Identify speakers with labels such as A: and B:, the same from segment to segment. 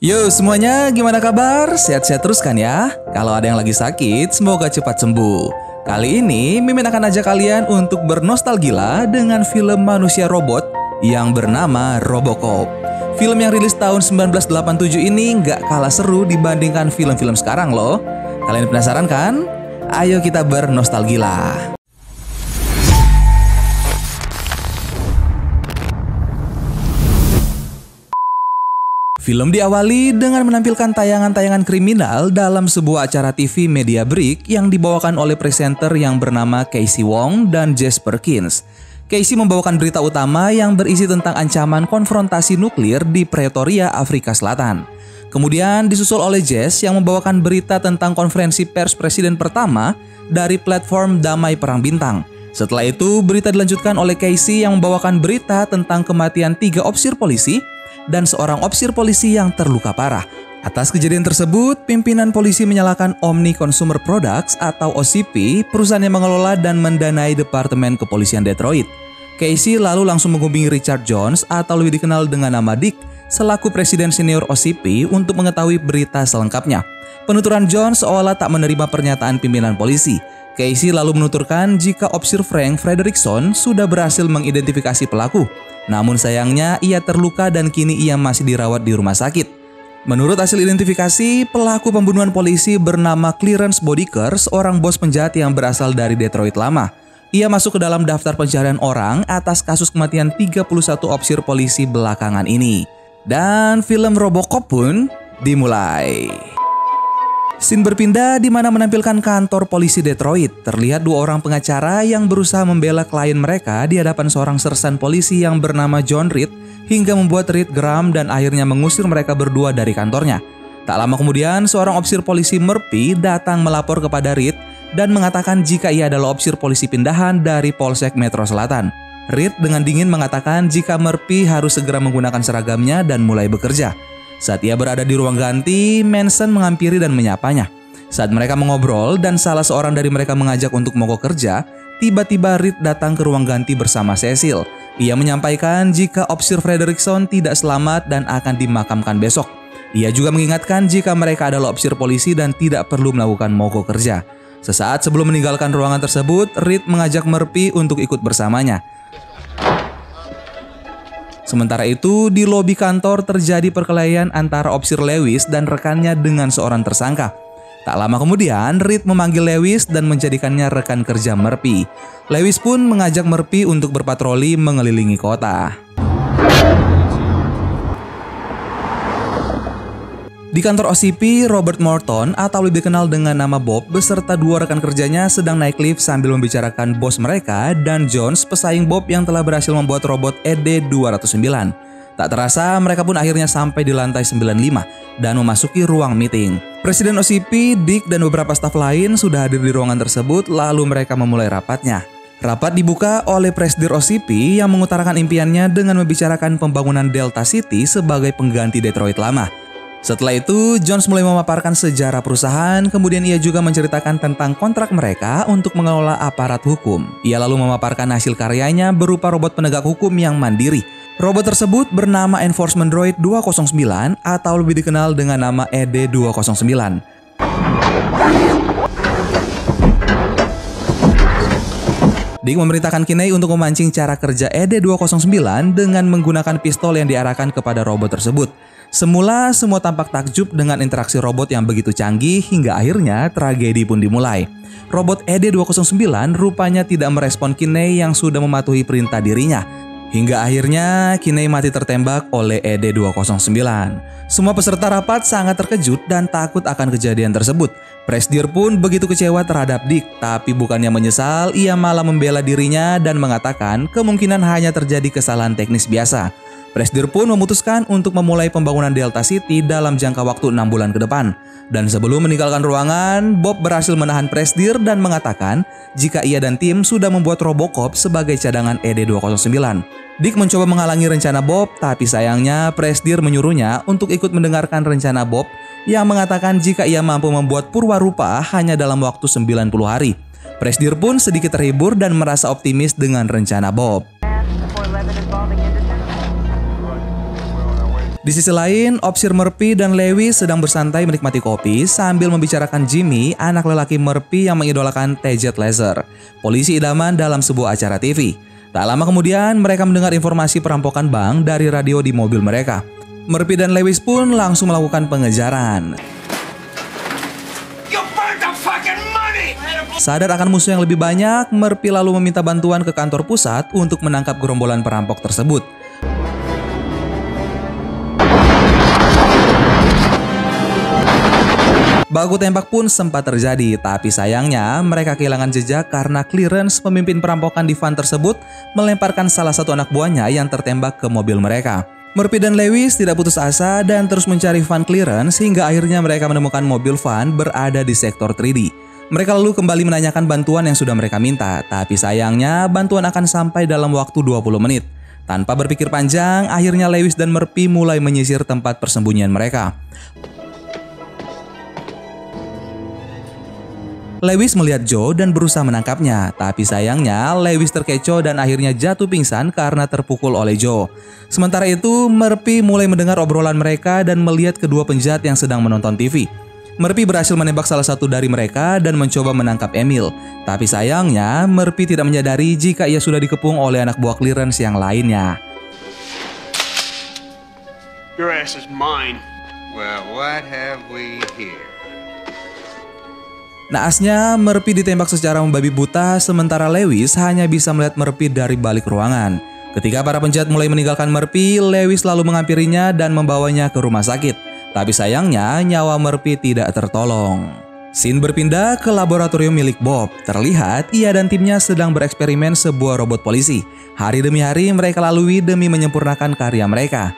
A: Yo semuanya, gimana kabar? Sehat-sehat terus kan ya? Kalau ada yang lagi sakit, semoga cepat sembuh. Kali ini, Mimin akan ajak kalian untuk bernostalgia dengan film manusia robot yang bernama Robocop. Film yang rilis tahun 1987 ini nggak kalah seru dibandingkan film-film sekarang loh. Kalian penasaran kan? Ayo kita bernostalgia. Film diawali dengan menampilkan tayangan-tayangan kriminal dalam sebuah acara TV Media Break yang dibawakan oleh presenter yang bernama Casey Wong dan Jess Perkins. Casey membawakan berita utama yang berisi tentang ancaman konfrontasi nuklir di Pretoria, Afrika Selatan. Kemudian disusul oleh Jess yang membawakan berita tentang konferensi pers presiden pertama dari platform Damai Perang Bintang. Setelah itu, berita dilanjutkan oleh Casey yang membawakan berita tentang kematian 3 ofisir polisi dan seorang ofisir polisi yang terluka parah. Atas kejadian tersebut, pimpinan polisi menyalahkan Omni Consumer Products atau OCP, perusahaan yang mengelola dan mendanai Departemen Kepolisian Detroit. Casey lalu langsung menghubungi Richard Jones atau lebih dikenal dengan nama Dick, selaku presiden senior OCP untuk mengetahui berita selengkapnya. Penuturan Jones seolah tak menerima pernyataan pimpinan polisi. Casey lalu menuturkan jika Officer Frank Frederickson sudah berhasil mengidentifikasi pelaku. Namun sayangnya ia terluka dan kini ia masih dirawat di rumah sakit. Menurut hasil identifikasi, pelaku pembunuhan polisi bernama Clarence Bodiker, seorang bos penjahat yang berasal dari Detroit lama. Ia masuk ke dalam daftar pencarian orang atas kasus kematian 31 ofisir polisi belakangan ini. Dan film Robocop pun dimulai. Scene berpindah di mana menampilkan kantor polisi Detroit. Terlihat 2 orang pengacara yang berusaha membela klien mereka di hadapan seorang sersan polisi yang bernama John Reed hingga membuat Reed geram dan akhirnya mengusir mereka berdua dari kantornya. Tak lama kemudian, seorang ofisir polisi Murphy datang melapor kepada Reed dan mengatakan jika ia adalah ofisir polisi pindahan dari Polsek Metro Selatan. Reed dengan dingin mengatakan jika Murphy harus segera menggunakan seragamnya dan mulai bekerja. Saat ia berada di ruang ganti, Manson menghampiri dan menyapanya. Saat mereka mengobrol dan salah seorang dari mereka mengajak untuk mogok kerja, tiba-tiba Reed datang ke ruang ganti bersama Cecil. Ia menyampaikan jika Officer Frederickson tidak selamat dan akan dimakamkan besok. Ia juga mengingatkan jika mereka adalah ofisir polisi dan tidak perlu melakukan mogok kerja. Sesaat sebelum meninggalkan ruangan tersebut, Reed mengajak Murphy untuk ikut bersamanya. Sementara itu, di lobi kantor terjadi perkelahian antara Officer Lewis dan rekannya dengan seorang tersangka. Tak lama kemudian, Reed memanggil Lewis dan menjadikannya rekan kerja Murphy. Lewis pun mengajak Murphy untuk berpatroli mengelilingi kota. Di kantor OCP, Robert Morton atau lebih dikenal dengan nama Bob beserta 2 rekan kerjanya sedang naik lift sambil membicarakan bos mereka dan Jones, pesaing Bob yang telah berhasil membuat robot ED-209. Tak terasa mereka pun akhirnya sampai di lantai 95 dan memasuki ruang meeting. Presiden OCP, Dick dan beberapa staf lain sudah hadir di ruangan tersebut lalu mereka memulai rapatnya. Rapat dibuka oleh Presidir OCP yang mengutarakan impiannya dengan membicarakan pembangunan Delta City sebagai pengganti Detroit lama. Setelah itu, Jones mulai memaparkan sejarah perusahaan, kemudian ia juga menceritakan tentang kontrak mereka untuk mengelola aparat hukum. Ia lalu memaparkan hasil karyanya berupa robot penegak hukum yang mandiri. Robot tersebut bernama Enforcement Droid 209 atau lebih dikenal dengan nama ED-209. Dick memerintahkan Kinney untuk memancing cara kerja ED-209 dengan menggunakan pistol yang diarahkan kepada robot tersebut. Semula semua tampak takjub dengan interaksi robot yang begitu canggih hingga akhirnya tragedi pun dimulai. Robot ED-209 rupanya tidak merespon Kinney yang sudah mematuhi perintah dirinya. Hingga akhirnya Kinney mati tertembak oleh ED-209. Semua peserta rapat sangat terkejut dan takut akan kejadian tersebut. Presidir pun begitu kecewa terhadap Dick, tapi bukannya menyesal, ia malah membela dirinya dan mengatakan kemungkinan hanya terjadi kesalahan teknis biasa. Presidir pun memutuskan untuk memulai pembangunan Delta City dalam jangka waktu 6 bulan ke depan. Dan sebelum meninggalkan ruangan, Bob berhasil menahan Presidir dan mengatakan jika ia dan tim sudah membuat Robocop sebagai cadangan ED-209. Dick mencoba menghalangi rencana Bob, tapi sayangnya Presidir menyuruhnya untuk ikut mendengarkan rencana Bob yang mengatakan jika ia mampu membuat purwarupa hanya dalam waktu 90 hari. Presidir pun sedikit terhibur dan merasa optimis dengan rencana Bob. Di sisi lain, Opsir Murphy dan Lewis sedang bersantai menikmati kopi sambil membicarakan Jimmy, anak lelaki Murphy yang mengidolakan T.J. Laser, polisi idaman dalam sebuah acara TV. Tak lama kemudian, mereka mendengar informasi perampokan bank dari radio di mobil mereka. Murphy dan Lewis pun langsung melakukan pengejaran. Sadar akan musuh yang lebih banyak, Murphy lalu meminta bantuan ke kantor pusat untuk menangkap gerombolan perampok tersebut. Baku tembak pun sempat terjadi, tapi sayangnya mereka kehilangan jejak karena clearance pemimpin perampokan di van tersebut melemparkan salah satu anak buahnya yang tertembak ke mobil mereka. Murphy dan Lewis tidak putus asa dan terus mencari van clearance hingga akhirnya mereka menemukan mobil van berada di sektor 3D. Mereka lalu kembali menanyakan bantuan yang sudah mereka minta, tapi sayangnya bantuan akan sampai dalam waktu 20 menit. Tanpa berpikir panjang, akhirnya Lewis dan Murphy mulai menyisir tempat persembunyian mereka. Lewis melihat Joe dan berusaha menangkapnya, tapi sayangnya Lewis terkecoh dan akhirnya jatuh pingsan karena terpukul oleh Joe. Sementara itu, Murphy mulai mendengar obrolan mereka dan melihat kedua penjahat yang sedang menonton TV. Murphy berhasil menembak salah satu dari mereka dan mencoba menangkap Emil. Tapi sayangnya, Murphy tidak menyadari jika ia sudah dikepung oleh anak buah clearance yang lainnya.
B: Your ass is mine.
C: Well, what have we here?
A: Naasnya, Murphy ditembak secara membabi buta, sementara Lewis hanya bisa melihat Murphy dari balik ruangan. Ketika para penjahat mulai meninggalkan Murphy, Lewis lalu menghampirinya dan membawanya ke rumah sakit. Tapi sayangnya, nyawa Murphy tidak tertolong. Scene berpindah ke laboratorium milik Bob. Terlihat ia dan timnya sedang bereksperimen sebuah robot polisi. Hari demi hari mereka lalui demi menyempurnakan karya mereka.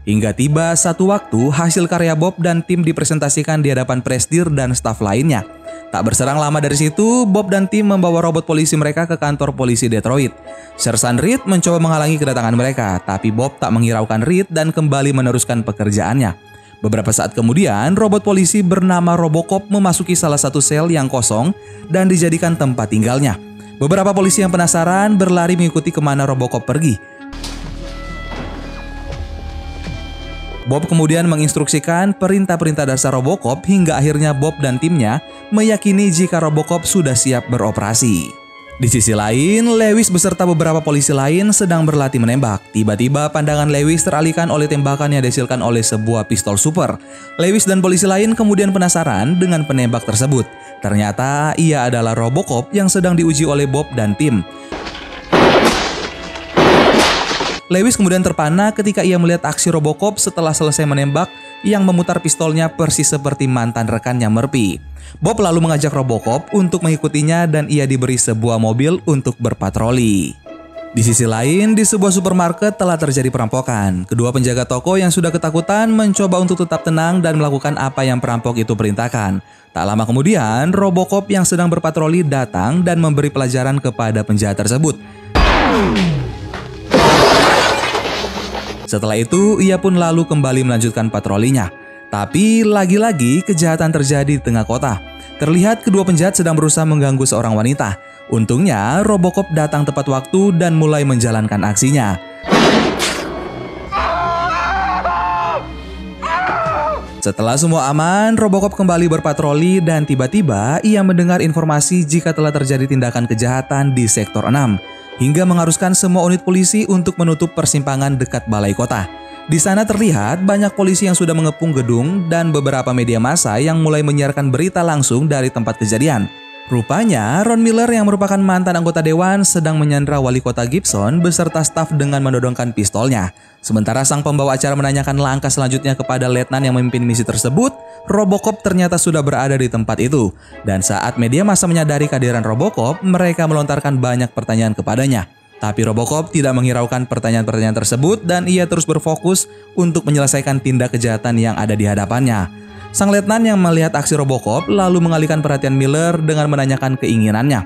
A: Hingga tiba satu waktu, hasil karya Bob dan tim dipresentasikan di hadapan presidir dan staf lainnya. Tak berserang lama dari situ, Bob dan tim membawa robot polisi mereka ke kantor polisi Detroit. Sersan Reed mencoba menghalangi kedatangan mereka, tapi Bob tak menghiraukan Reed dan kembali meneruskan pekerjaannya. Beberapa saat kemudian, robot polisi bernama Robocop memasuki salah satu sel yang kosong dan dijadikan tempat tinggalnya. Beberapa polisi yang penasaran berlari mengikuti kemana Robocop pergi. Bob kemudian menginstruksikan perintah-perintah dasar Robocop hingga akhirnya Bob dan timnya meyakini jika Robocop sudah siap beroperasi. Di sisi lain, Lewis beserta beberapa polisi lain sedang berlatih menembak. Tiba-tiba pandangan Lewis teralihkan oleh tembakan yang dihasilkan oleh sebuah pistol super. Lewis dan polisi lain kemudian penasaran dengan penembak tersebut. Ternyata ia adalah Robocop yang sedang diuji oleh Bob dan tim. Lewis kemudian terpana ketika ia melihat aksi Robocop setelah selesai menembak yang memutar pistolnya persis seperti mantan rekannya Murphy. Bob lalu mengajak Robocop untuk mengikutinya dan ia diberi sebuah mobil untuk berpatroli. Di sisi lain, di sebuah supermarket telah terjadi perampokan. Kedua penjaga toko yang sudah ketakutan mencoba untuk tetap tenang dan melakukan apa yang perampok itu perintahkan. Tak lama kemudian, Robocop yang sedang berpatroli datang dan memberi pelajaran kepada penjahat tersebut. Setelah itu, ia pun lalu kembali melanjutkan patrolinya. Tapi lagi-lagi kejahatan terjadi di tengah kota. Terlihat kedua penjahat sedang berusaha mengganggu seorang wanita. Untungnya, Robocop datang tepat waktu dan mulai menjalankan aksinya. Setelah semua aman, Robocop kembali berpatroli dan tiba-tiba ia mendengar informasi jika telah terjadi tindakan kejahatan di sektor 6. Hingga mengharuskan semua unit polisi untuk menutup persimpangan dekat balai kota. Di sana terlihat banyak polisi yang sudah mengepung gedung dan beberapa media massa yang mulai menyiarkan berita langsung dari tempat kejadian. Rupanya, Ron Miller yang merupakan mantan anggota dewan sedang menyandra wali kota Gibson beserta staf dengan menodongkan pistolnya. Sementara sang pembawa acara menanyakan langkah selanjutnya kepada letnan yang memimpin misi tersebut, Robocop ternyata sudah berada di tempat itu. Dan saat media massa menyadari kehadiran Robocop, mereka melontarkan banyak pertanyaan kepadanya. Tapi Robocop tidak menghiraukan pertanyaan-pertanyaan tersebut dan ia terus berfokus untuk menyelesaikan tindak kejahatan yang ada di hadapannya. Sang letnan yang melihat aksi Robocop lalu mengalihkan perhatian Miller dengan menanyakan keinginannya.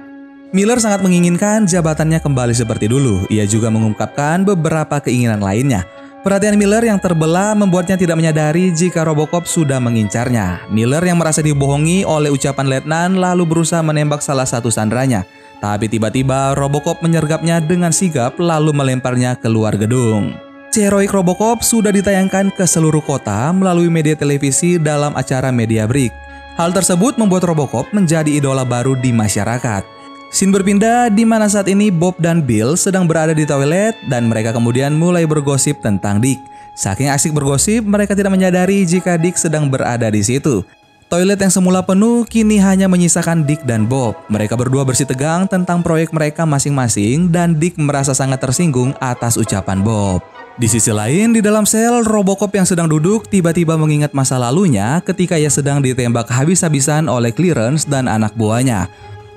A: Miller sangat menginginkan jabatannya kembali seperti dulu. Ia juga mengungkapkan beberapa keinginan lainnya. Perhatian Miller yang terbelah membuatnya tidak menyadari jika Robocop sudah mengincarnya. Miller yang merasa dibohongi oleh ucapan letnan lalu berusaha menembak salah satu sandranya. Tapi tiba-tiba Robocop menyergapnya dengan sigap lalu melemparnya keluar gedung. Heroic Robocop sudah ditayangkan ke seluruh kota melalui media televisi dalam acara Media Break. Hal tersebut membuat Robocop menjadi idola baru di masyarakat. Scene berpindah di mana saat ini Bob dan Bill sedang berada di toilet dan mereka kemudian mulai bergosip tentang Dick. Saking asik bergosip, mereka tidak menyadari jika Dick sedang berada di situ. Toilet yang semula penuh kini hanya menyisakan Dick dan Bob. Mereka berdua bersih tegang tentang proyek mereka masing-masing dan Dick merasa sangat tersinggung atas ucapan Bob. Di sisi lain, di dalam sel, Robocop yang sedang duduk tiba-tiba mengingat masa lalunya ketika ia sedang ditembak habis-habisan oleh Clarence dan anak buahnya.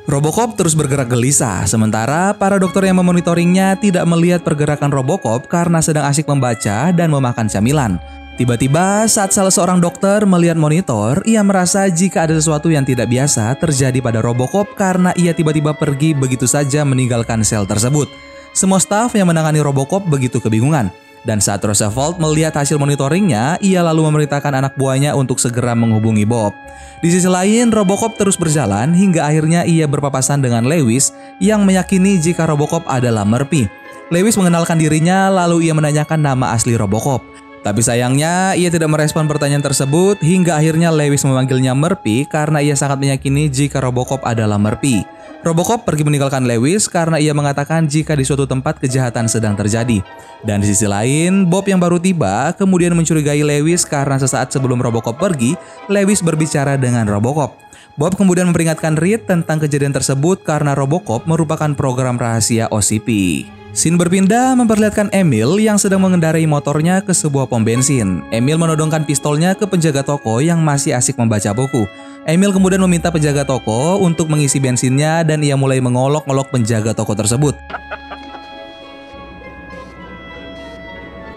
A: Robocop terus bergerak gelisah, sementara para dokter yang memonitoringnya tidak melihat pergerakan Robocop karena sedang asyik membaca dan memakan camilan. Tiba-tiba saat salah seorang dokter melihat monitor, ia merasa jika ada sesuatu yang tidak biasa terjadi pada Robocop karena ia tiba-tiba pergi begitu saja meninggalkan sel tersebut. Semua staf yang menangani Robocop begitu kebingungan. Dan saat Roosevelt melihat hasil monitoringnya, ia lalu memerintahkan anak buahnya untuk segera menghubungi Bob. Di sisi lain, Robocop terus berjalan hingga akhirnya ia berpapasan dengan Lewis yang meyakini jika Robocop adalah Murphy. Lewis mengenalkan dirinya lalu ia menanyakan nama asli Robocop. Tapi sayangnya ia tidak merespon pertanyaan tersebut hingga akhirnya Lewis memanggilnya Murphy karena ia sangat meyakini jika Robocop adalah Murphy. Robocop pergi meninggalkan Lewis karena ia mengatakan jika di suatu tempat kejahatan sedang terjadi. Dan di sisi lain, Bob yang baru tiba kemudian mencurigai Lewis karena sesaat sebelum Robocop pergi, Lewis berbicara dengan Robocop. Bob kemudian memperingatkan Reed tentang kejadian tersebut karena Robocop merupakan program rahasia OCP. Scene berpindah memperlihatkan Emil yang sedang mengendarai motornya ke sebuah pom bensin. Emil menodongkan pistolnya ke penjaga toko yang masih asik membaca buku. Emil kemudian meminta penjaga toko untuk mengisi bensinnya dan ia mulai mengolok-olok penjaga toko tersebut.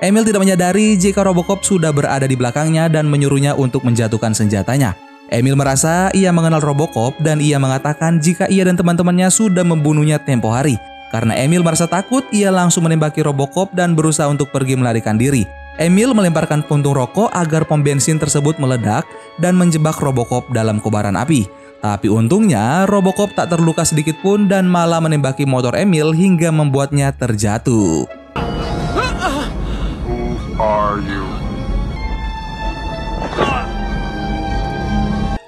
A: Emil tidak menyadari jika Robocop sudah berada di belakangnya dan menyuruhnya untuk menjatuhkan senjatanya. Emil merasa ia mengenal Robocop dan ia mengatakan jika ia dan teman-temannya sudah membunuhnya tempo hari. Karena Emil merasa takut, ia langsung menembaki Robocop dan berusaha untuk pergi melarikan diri. Emil melemparkan puntung rokok agar pom bensin tersebut meledak dan menjebak Robocop dalam kobaran api. Tapi untungnya Robocop tak terluka sedikit pun dan malah menembaki motor Emil hingga membuatnya terjatuh.
C: Who are you?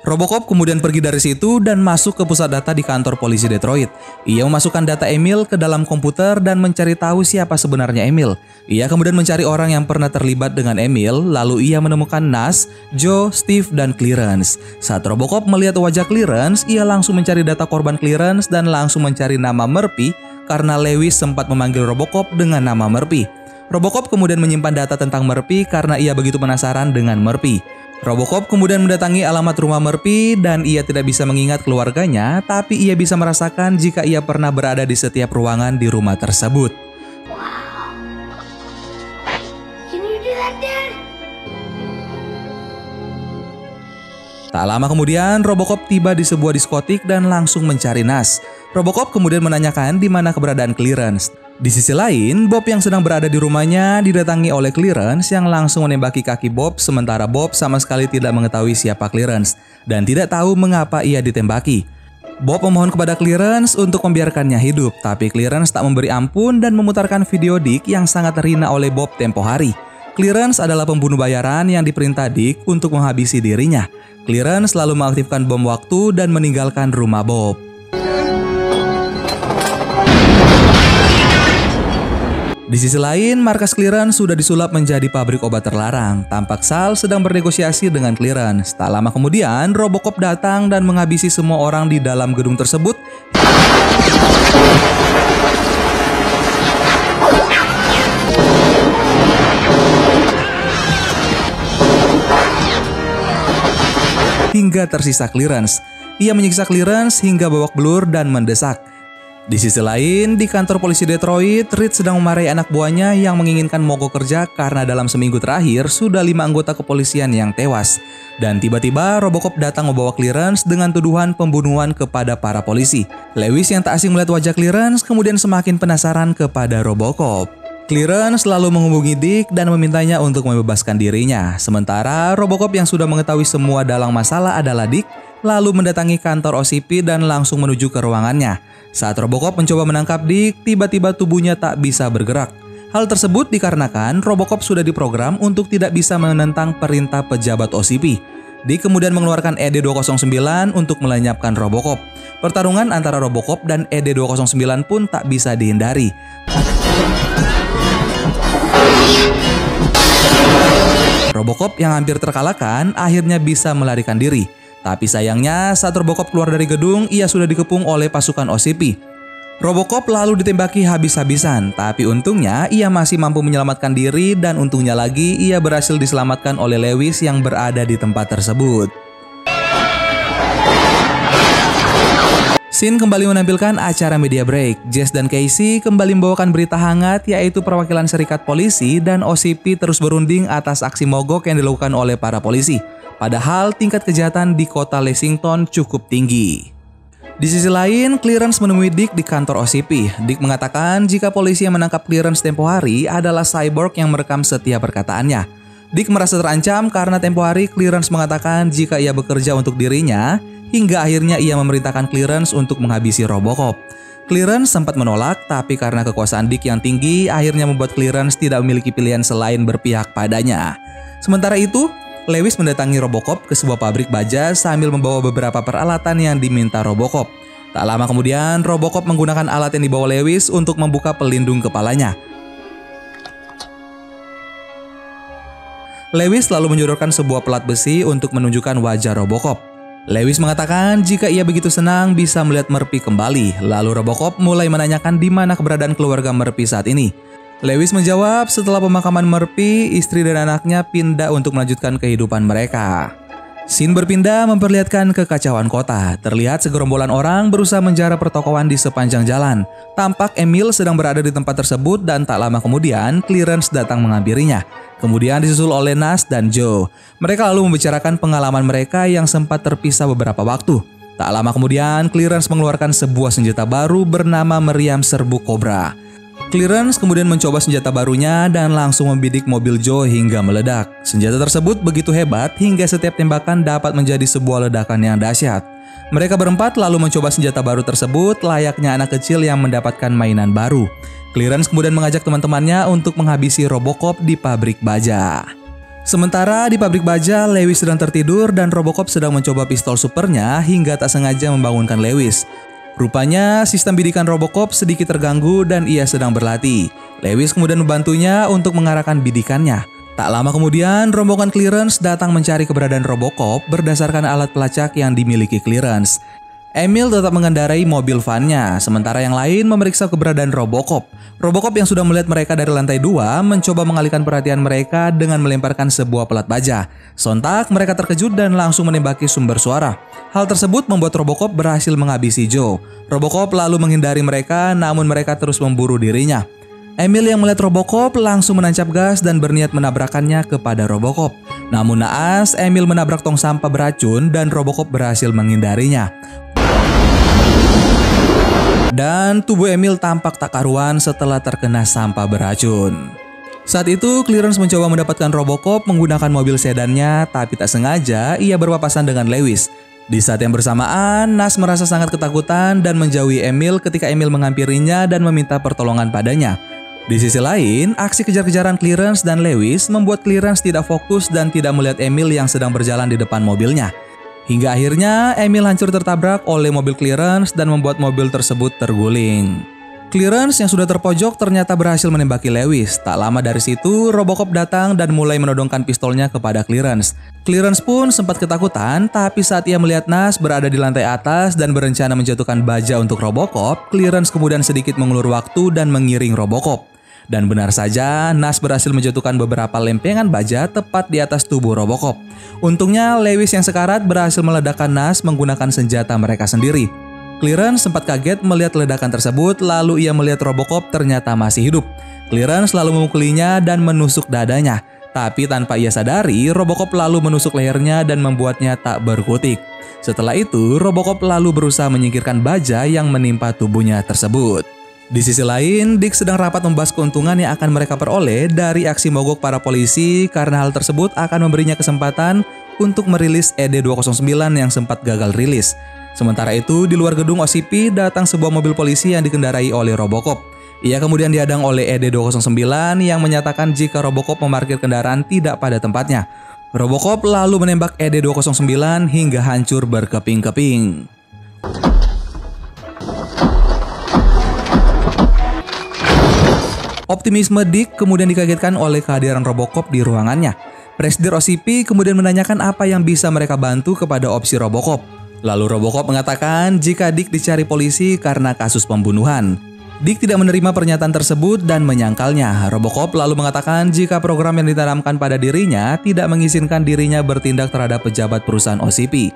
A: Robocop kemudian pergi dari situ dan masuk ke pusat data di kantor polisi Detroit. Ia memasukkan data Emil ke dalam komputer dan mencari tahu siapa sebenarnya Emil. Ia kemudian mencari orang yang pernah terlibat dengan Emil, lalu ia menemukan Nash, Joe, Steve, dan Clarence. Saat Robocop melihat wajah Clarence, ia langsung mencari data korban Clarence dan langsung mencari nama Murphy karena Lewis sempat memanggil Robocop dengan nama Murphy. Robocop kemudian menyimpan data tentang Murphy karena ia begitu penasaran dengan Murphy. Robocop kemudian mendatangi alamat rumah Murphy dan ia tidak bisa mengingat keluarganya, tapi ia bisa merasakan jika ia pernah berada di setiap ruangan di rumah tersebut.
D: Wow. Can you do that, Dad?
A: Tak lama kemudian, Robocop tiba di sebuah diskotik dan langsung mencari Nash. Robocop kemudian menanyakan di mana keberadaan Clarence. Di sisi lain, Bob yang sedang berada di rumahnya didatangi oleh Clarence yang langsung menembaki kaki Bob, sementara Bob sama sekali tidak mengetahui siapa Clarence dan tidak tahu mengapa ia ditembaki. Bob memohon kepada Clarence untuk membiarkannya hidup, tapi Clarence tak memberi ampun dan memutarkan video Dick yang sangat terhina oleh Bob tempo hari. Clarence adalah pembunuh bayaran yang diperintah Dick untuk menghabisi dirinya. Clarence lalu mengaktifkan bom waktu dan meninggalkan rumah Bob. Di sisi lain, markas Clarence sudah disulap menjadi pabrik obat terlarang. Tampak Sal sedang bernegosiasi dengan Clarence. Tak lama kemudian, Robocop datang dan menghabisi semua orang di dalam gedung tersebut. Hingga tersisa Clarence. Ia menyiksa Clarence hingga babak belur dan mendesak. Di sisi lain, di kantor polisi Detroit, Reed sedang memarahi anak buahnya yang menginginkan mogok kerja karena dalam seminggu terakhir sudah 5 anggota kepolisian yang tewas. Dan tiba-tiba Robocop datang membawa Clarence dengan tuduhan pembunuhan kepada para polisi. Lewis yang tak asing melihat wajah Clarence kemudian semakin penasaran kepada Robocop. Clarence lalu menghubungi Dick dan memintanya untuk membebaskan dirinya. Sementara Robocop yang sudah mengetahui semua dalang masalah adalah Dick, lalu mendatangi kantor OCP dan langsung menuju ke ruangannya. Saat Robocop mencoba menangkap Dick, tiba-tiba tubuhnya tak bisa bergerak. Hal tersebut dikarenakan Robocop sudah diprogram untuk tidak bisa menentang perintah pejabat OCP. Dick kemudian mengeluarkan ED-209 untuk melenyapkan Robocop. Pertarungan antara Robocop dan ED-209 pun tak bisa dihindari. Robocop yang hampir terkalahkan akhirnya bisa melarikan diri. Tapi sayangnya saat Robocop keluar dari gedung, ia sudah dikepung oleh pasukan OCP. Robocop lalu ditembaki habis-habisan, tapi untungnya ia masih mampu menyelamatkan diri dan untungnya lagi ia berhasil diselamatkan oleh Lewis yang berada di tempat tersebut. Scene kembali menampilkan acara media break. Jess dan Casey kembali membawakan berita hangat, yaitu perwakilan serikat polisi dan OCP terus berunding atas aksi mogok yang dilakukan oleh para polisi. Padahal tingkat kejahatan di kota Lexington cukup tinggi. Di sisi lain, Clearance menemui Dick di kantor OCP. Dick mengatakan jika polisi yang menangkap Clearance tempo hari adalah cyborg yang merekam setiap perkataannya. Dick merasa terancam karena tempo hari Clearance mengatakan jika ia bekerja untuk dirinya, hingga akhirnya ia memerintahkan Clearance untuk menghabisi Robocop. Clearance sempat menolak, tapi karena kekuasaan Dick yang tinggi, akhirnya membuat Clearance tidak memiliki pilihan selain berpihak padanya. Sementara itu, Lewis mendatangi Robocop ke sebuah pabrik baja sambil membawa beberapa peralatan yang diminta Robocop. Tak lama kemudian, Robocop menggunakan alat yang dibawa Lewis untuk membuka pelindung kepalanya. Lewis lalu menjodorkan sebuah pelat besi untuk menunjukkan wajah Robocop. Lewis mengatakan jika ia begitu senang bisa melihat Murphy kembali. Lalu Robocop mulai menanyakan di mana keberadaan keluarga Murphy saat ini. Lewis menjawab setelah pemakaman Murphy, istri dan anaknya pindah untuk melanjutkan kehidupan mereka. Scene berpindah memperlihatkan kekacauan kota. Terlihat segerombolan orang berusaha menjara pertokoan di sepanjang jalan. Tampak Emil sedang berada di tempat tersebut dan tak lama kemudian Clearance datang menghampirinya. Kemudian disusul oleh Nas dan Joe. Mereka lalu membicarakan pengalaman mereka yang sempat terpisah beberapa waktu. Tak lama kemudian Clearance mengeluarkan sebuah senjata baru bernama meriam serbuk kobra. Clearance kemudian mencoba senjata barunya dan langsung membidik mobil Joe hingga meledak. Senjata tersebut begitu hebat hingga setiap tembakan dapat menjadi sebuah ledakan yang dahsyat. Mereka berempat lalu mencoba senjata baru tersebut layaknya anak kecil yang mendapatkan mainan baru. Clearance kemudian mengajak teman-temannya untuk menghabisi Robocop di pabrik baja. Sementara di pabrik baja, Lewis sedang tertidur dan Robocop sedang mencoba pistol supernya hingga tak sengaja membangunkan Lewis. Rupanya sistem bidikan Robocop sedikit terganggu dan ia sedang berlatih. Lewis kemudian membantunya untuk mengarahkan bidikannya. Tak lama kemudian, rombongan Clearance datang mencari keberadaan Robocop berdasarkan alat pelacak yang dimiliki Clearance. Emil tetap mengendarai mobil van-nya, sementara yang lain memeriksa keberadaan Robocop. Robocop yang sudah melihat mereka dari lantai 2 mencoba mengalihkan perhatian mereka dengan melemparkan sebuah pelat baja. Sontak mereka terkejut dan langsung menembaki sumber suara. Hal tersebut membuat Robocop berhasil menghabisi Joe. Robocop lalu menghindari mereka, namun mereka terus memburu dirinya. Emil yang melihat Robocop langsung menancap gas dan berniat menabrakannya kepada Robocop. Namun naas, Emil menabrak tong sampah beracun dan Robocop berhasil menghindarinya. Dan tubuh Emil tampak tak karuan setelah terkena sampah beracun. Saat itu, Clearance mencoba mendapatkan Robocop menggunakan mobil sedannya, tapi tak sengaja ia berpapasan dengan Lewis. Di saat yang bersamaan, Nas merasa sangat ketakutan dan menjauhi Emil ketika Emil menghampirinya dan meminta pertolongan padanya. Di sisi lain, aksi kejar-kejaran Clearance dan Lewis membuat Clearance tidak fokus dan tidak melihat Emil yang sedang berjalan di depan mobilnya. Hingga akhirnya Emil hancur tertabrak oleh mobil Clearance dan membuat mobil tersebut terguling. Clearance yang sudah terpojok ternyata berhasil menembaki Lewis. Tak lama dari situ, Robocop datang dan mulai menodongkan pistolnya kepada Clearance. Clearance pun sempat ketakutan, tapi saat ia melihat Nas berada di lantai atas dan berencana menjatuhkan baja untuk Robocop, Clearance kemudian sedikit mengulur waktu dan mengiring Robocop. Dan benar saja, Nas berhasil menjatuhkan beberapa lempengan baja tepat di atas tubuh Robocop. Untungnya, Lewis yang sekarat berhasil meledakkan Nas menggunakan senjata mereka sendiri. Clearance sempat kaget melihat ledakan tersebut, lalu ia melihat Robocop ternyata masih hidup. Clearance lalu memukulinya dan menusuk dadanya. Tapi tanpa ia sadari, Robocop lalu menusuk lehernya dan membuatnya tak berkutik. Setelah itu, Robocop lalu berusaha menyingkirkan baja yang menimpa tubuhnya tersebut. Di sisi lain, Dick sedang rapat membahas keuntungan yang akan mereka peroleh dari aksi mogok para polisi karena hal tersebut akan memberinya kesempatan untuk merilis ED-209 yang sempat gagal rilis. Sementara itu, di luar gedung OCP datang sebuah mobil polisi yang dikendarai oleh Robocop. Ia kemudian dihadang oleh ED-209 yang menyatakan jika Robocop memarkir kendaraan tidak pada tempatnya. Robocop lalu menembak ED-209 hingga hancur berkeping-keping. Optimisme Dick kemudian dikagetkan oleh kehadiran Robocop di ruangannya. Presidir OCP kemudian menanyakan apa yang bisa mereka bantu kepada opsi Robocop. Lalu Robocop mengatakan jika Dick dicari polisi karena kasus pembunuhan. Dick tidak menerima pernyataan tersebut dan menyangkalnya. Robocop lalu mengatakan jika program yang ditanamkan pada dirinya tidak mengizinkan dirinya bertindak terhadap pejabat perusahaan OCP.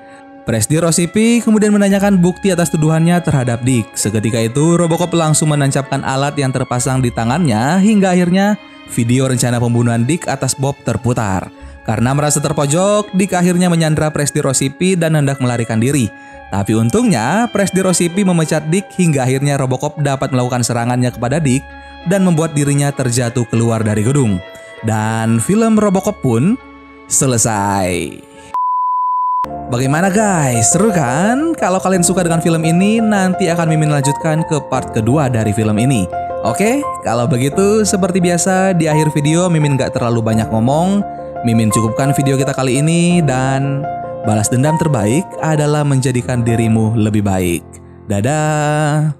A: Presidir OCP kemudian menanyakan bukti atas tuduhannya terhadap Dick. Seketika itu Robocop langsung menancapkan alat yang terpasang di tangannya hingga akhirnya video rencana pembunuhan Dick atas Bob terputar. Karena merasa terpojok, Dick akhirnya menyandra Presidir OCP dan hendak melarikan diri. Tapi untungnya, Presidir OCP memecat Dick hingga akhirnya Robocop dapat melakukan serangannya kepada Dick dan membuat dirinya terjatuh keluar dari gedung. Dan film Robocop pun selesai. Bagaimana guys? Seru kan? Kalau kalian suka dengan film ini, nanti akan Mimin lanjutkan ke part kedua dari film ini. Oke? Kalau begitu, seperti biasa, di akhir video Mimin gak terlalu banyak ngomong. Mimin cukupkan video kita kali ini dan balas dendam terbaik adalah menjadikan dirimu lebih baik. Dadah!